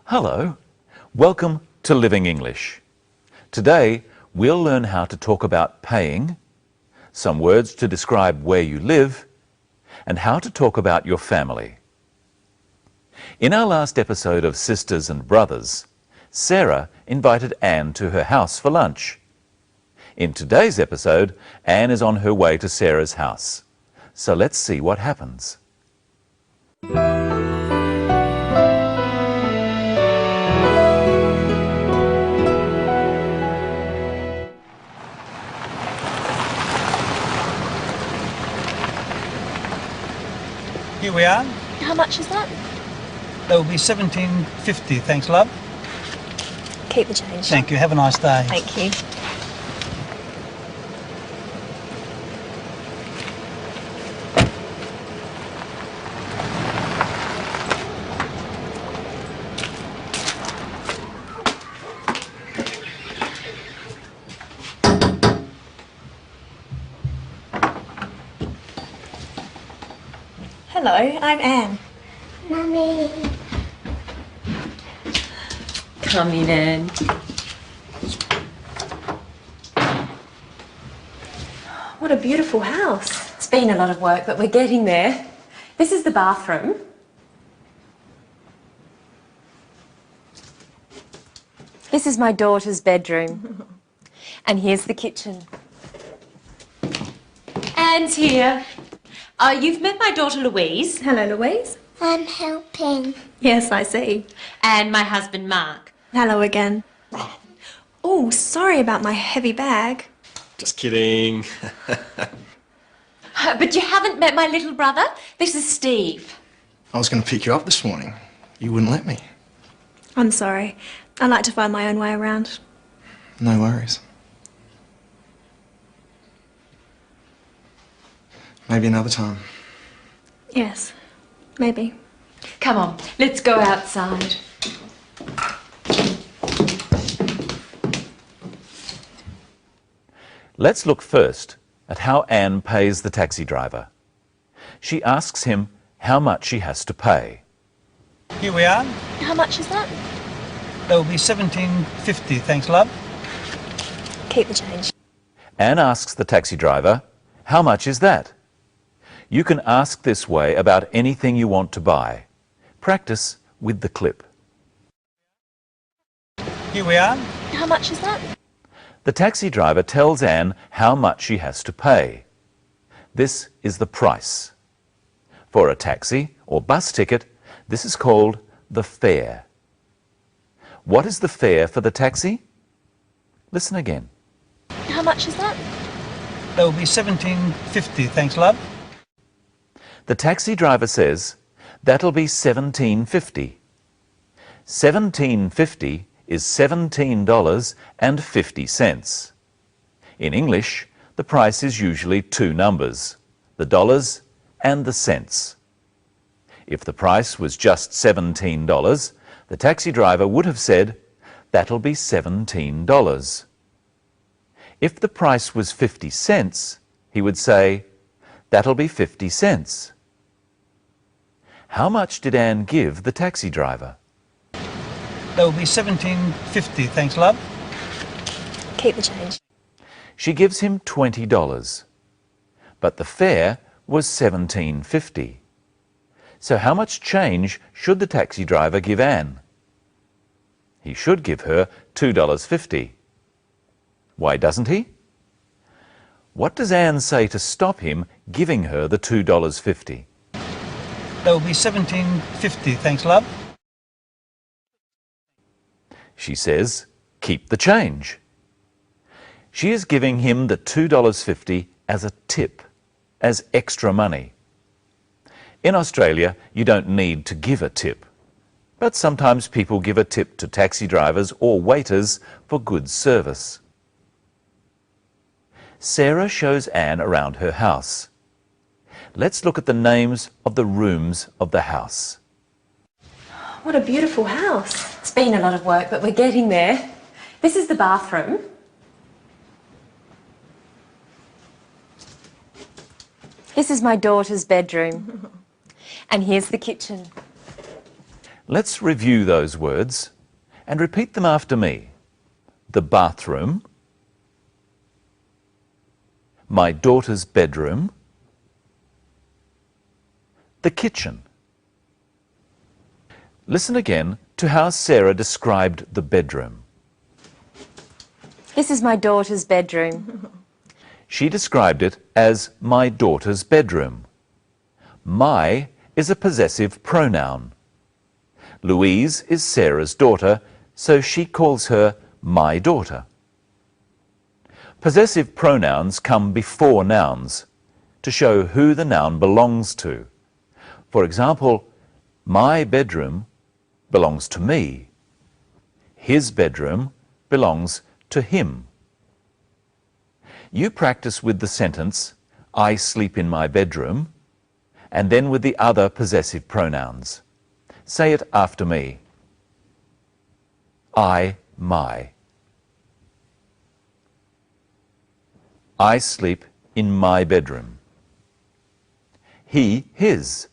Hello, welcome to Living English. Today we'll learn how to talk about paying, some words to describe where you live, and how to talk about your family. In our last episode of Sisters and Brothers, Sarah invited Anne to her house for lunch. In today's episode, Anne is on her way to Sarah's house. So let's see what happens. Here we are. How much is that? That will be $17.50, thanks love. Keep the change. Thank you, have a nice day. Thank you. Hello, I'm Anne. Mummy. Come in, Anne. What a beautiful house. It's been a lot of work, but we're getting there. This is the bathroom. This is my daughter's bedroom. And here's the kitchen. Anne's here. You've met my daughter Louise. Hello, Louise. I'm helping. Yes, I see. And my husband Mark. Hello again. Oh, sorry about my heavy bag. Just kidding. But you haven't met my little brother? This is Steve. I was going to pick you up this morning. You wouldn't let me. I'm sorry. I like to find my own way around. No worries. Maybe another time. Yes, maybe. Come on, let's go outside. Let's look first at how Anne pays the taxi driver. She asks him how much she has to pay. Here we are. How much is that? That will be $17.50, thanks love. Keep the change. Anne asks the taxi driver, "How much is that?" You can ask this way about anything you want to buy. Practice with the clip. Here we are. How much is that? The taxi driver tells Anne how much she has to pay. This is the price. For a taxi or bus ticket, this is called the fare. What is the fare for the taxi? Listen again. How much is that? That will be $17.50, thanks love. The taxi driver says, "That'll be $17.50. $17.50 is $17.50. In English, the price is usually two numbers, the dollars and the cents. If the price was just $17, the taxi driver would have said, "That'll be $17. If the price was 50 cents, he would say, "That'll be 50 cents. How much did Anne give the taxi driver? That will be $17.50, thanks love. Keep the change. She gives him $20, but the fare was $17.50. So how much change should the taxi driver give Anne? He should give her $2.50. Why doesn't he? What does Anne say to stop him giving her the $2.50? That will be $17.50, thanks love. She says, "Keep the change." She is giving him the $2.50 as a tip, as extra money. In Australia, you don't need to give a tip, but sometimes people give a tip to taxi drivers or waiters for good service. Sarah shows Anne around her house. Let's look at the names of the rooms of the house. What a beautiful house. It's been a lot of work, but we're getting there. This is the bathroom. This is my daughter's bedroom. And here's the kitchen. Let's review those words and repeat them after me. The bathroom, my daughter's bedroom, the kitchen. Listen again to how Sarah described the bedroom. This is my daughter's bedroom. She described it as my daughter's bedroom. My is a possessive pronoun. Louise is Sarah's daughter, so she calls her my daughter. Possessive pronouns come before nouns to show who the noun belongs to. For example, my bedroom belongs to me. His bedroom belongs to him. You practice with the sentence, I sleep in my bedroom, and then with the other possessive pronouns. Say it after me. I, my. I sleep in my bedroom. He, his.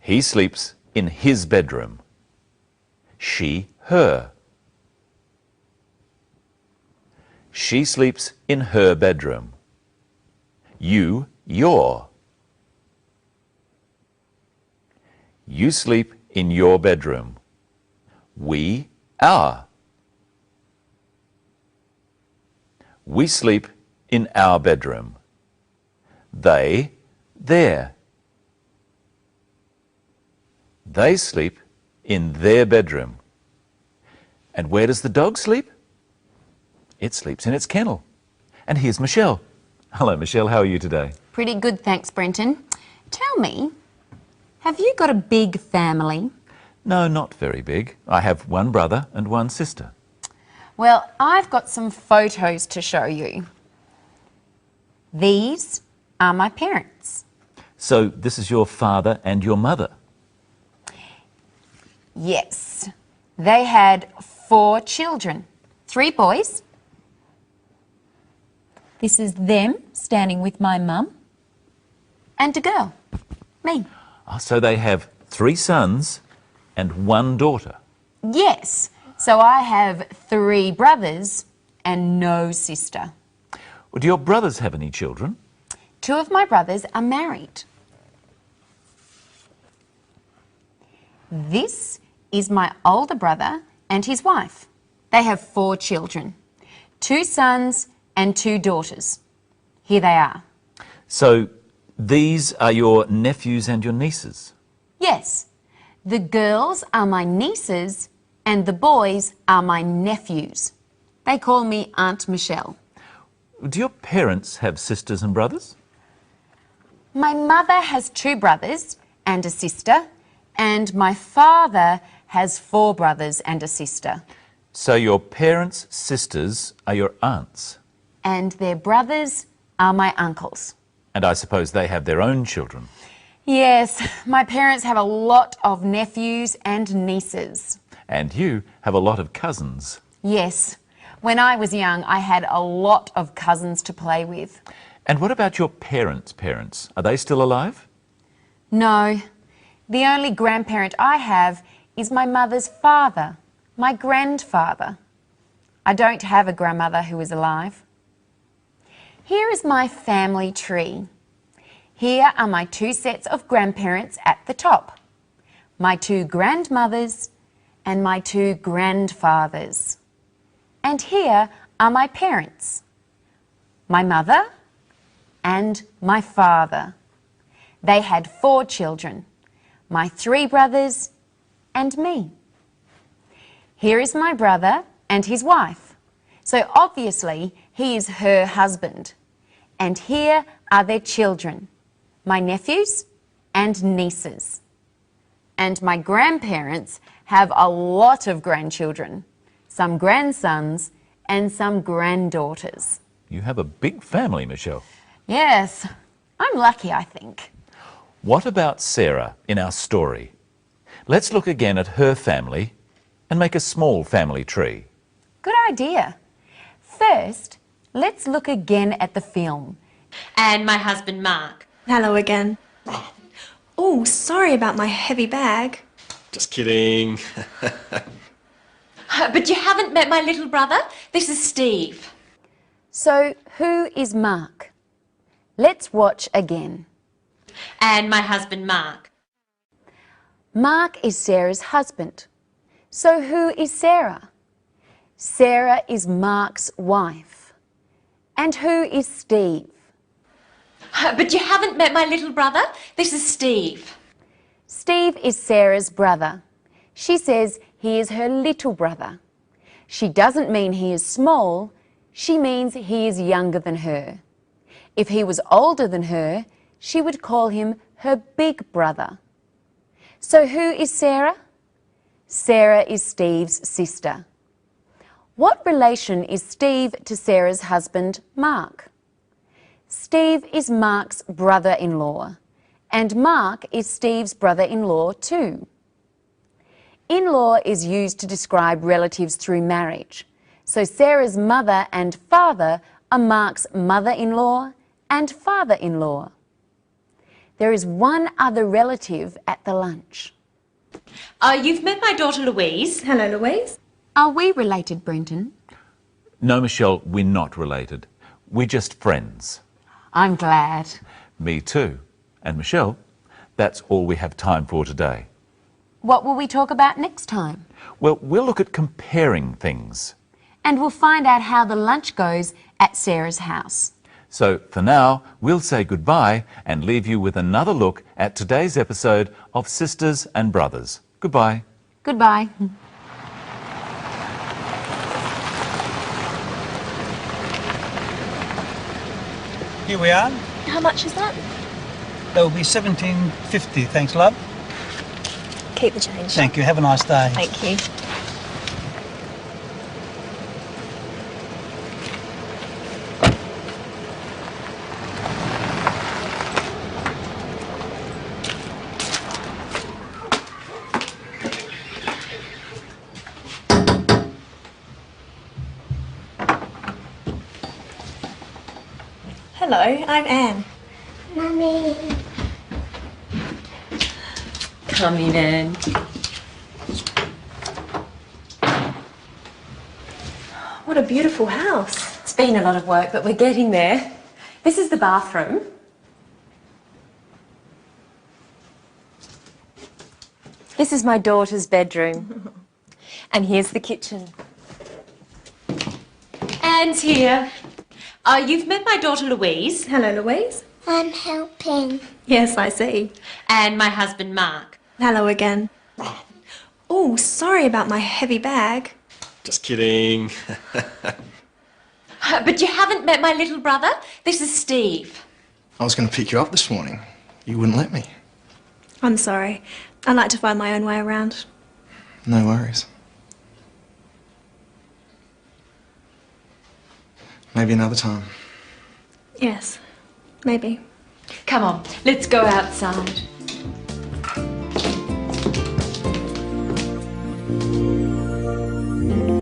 He sleeps in his bedroom. She, her. She sleeps in her bedroom. You, your. You sleep in your bedroom. We, our. We sleep in our bedroom. They, their. They sleep in their bedroom. And where does the dog sleep? It sleeps in its kennel. And here's Michelle. Hello, Michelle. How are you today? Pretty good, thanks, Brenton. Tell me, have you got a big family? No, not very big. I have one brother and one sister. Well, I've got some photos to show you. These are my parents. So this is your father and your mother? Yes. They had 4 children, 3 boys. This is them standing with my mum and a girl, me. Oh, so they have 3 sons and 1 daughter. Yes, so I have 3 brothers and no sister. Well, do your brothers have any children? 2 of my brothers are married. This is my older brother and his wife. They have 4 children, 2 sons and 2 daughters. Here they are. So these are your nephews and your nieces? Yes, the girls are my nieces and the boys are my nephews. They call me Aunt Michelle. Do your parents have sisters and brothers? My mother has 2 brothers and a sister, and my father has 4 brothers and a sister. So your parents' sisters are your aunts? And their brothers are my uncles. And I suppose they have their own children? Yes, my parents have a lot of nephews and nieces. And you have a lot of cousins? Yes, when I was young I had a lot of cousins to play with. And what about your parents' parents? Are they still alive? No, the only grandparent I have is my mother's father, my grandfather. I don't have a grandmother who is alive. Here is my family tree. Here are my 2 sets of grandparents at the top, my 2 grandmothers and my 2 grandfathers. And here are my parents, my mother and my father. They had 4 children, my 3 brothers and me. Here is my brother and his wife. So obviously he is her husband. And here are their children, my nephews and nieces. And my grandparents have a lot of grandchildren, some grandsons and some granddaughters. You have a big family, Michelle. Yes, I'm lucky, I think. What about Sarah in our story? Let's look again at her family and make a small family tree. Good idea. First, let's look again at the film. And my husband, Mark. Hello again. Oh, sorry about my heavy bag. Just kidding. But you haven't met my little brother? This is Steve. So, who is Mark? Let's watch again. And my husband, Mark. Mark is Sarah's husband. So, who is Sarah? Sarah is Mark's wife. And who is Steve? But you haven't met my little brother? This is Steve. Steve is Sarah's brother. She says he is her little brother. She doesn't mean he is small, she means he is younger than her. If he was older than her, she would call him her big brother. So who is Sarah? Sarah is Steve's sister. What relation is Steve to Sarah's husband, Mark? Steve is Mark's brother-in-law, and Mark is Steve's brother-in-law too. In-law is used to describe relatives through marriage. So Sarah's mother and father are Mark's mother-in-law and father-in-law. There is one other relative at the lunch. You've met my daughter Louise. Hello, Louise. Are we related, Brenton? No, Michelle, we're not related. We're just friends. I'm glad. Me too. And Michelle, that's all we have time for today. What will we talk about next time? Well, we'll look at comparing things. And we'll find out how the lunch goes at Sarah's house. So for now, we'll say goodbye and leave you with another look at today's episode of Sisters and Brothers. Goodbye. Goodbye. Here we are. How much is that? That will be $17.50. Thanks, love. Keep the change. Thank you. Have a nice day. Thank you. Hello, I'm Anne. Mummy. Come in, Anne. What a beautiful house. It's been a lot of work, but we're getting there. This is the bathroom. This is my daughter's bedroom. And here's the kitchen. Anne's here. You've met my daughter Louise. Hello, Louise. I'm helping. Yes, I see. And my husband Mark. Hello again. Oh, sorry about my heavy bag. Just kidding. But you haven't met my little brother? This is Steve. I was going to pick you up this morning. You wouldn't let me. I'm sorry. I like to find my own way around. No worries. Maybe another time. Yes, maybe. Come on, let's go outside.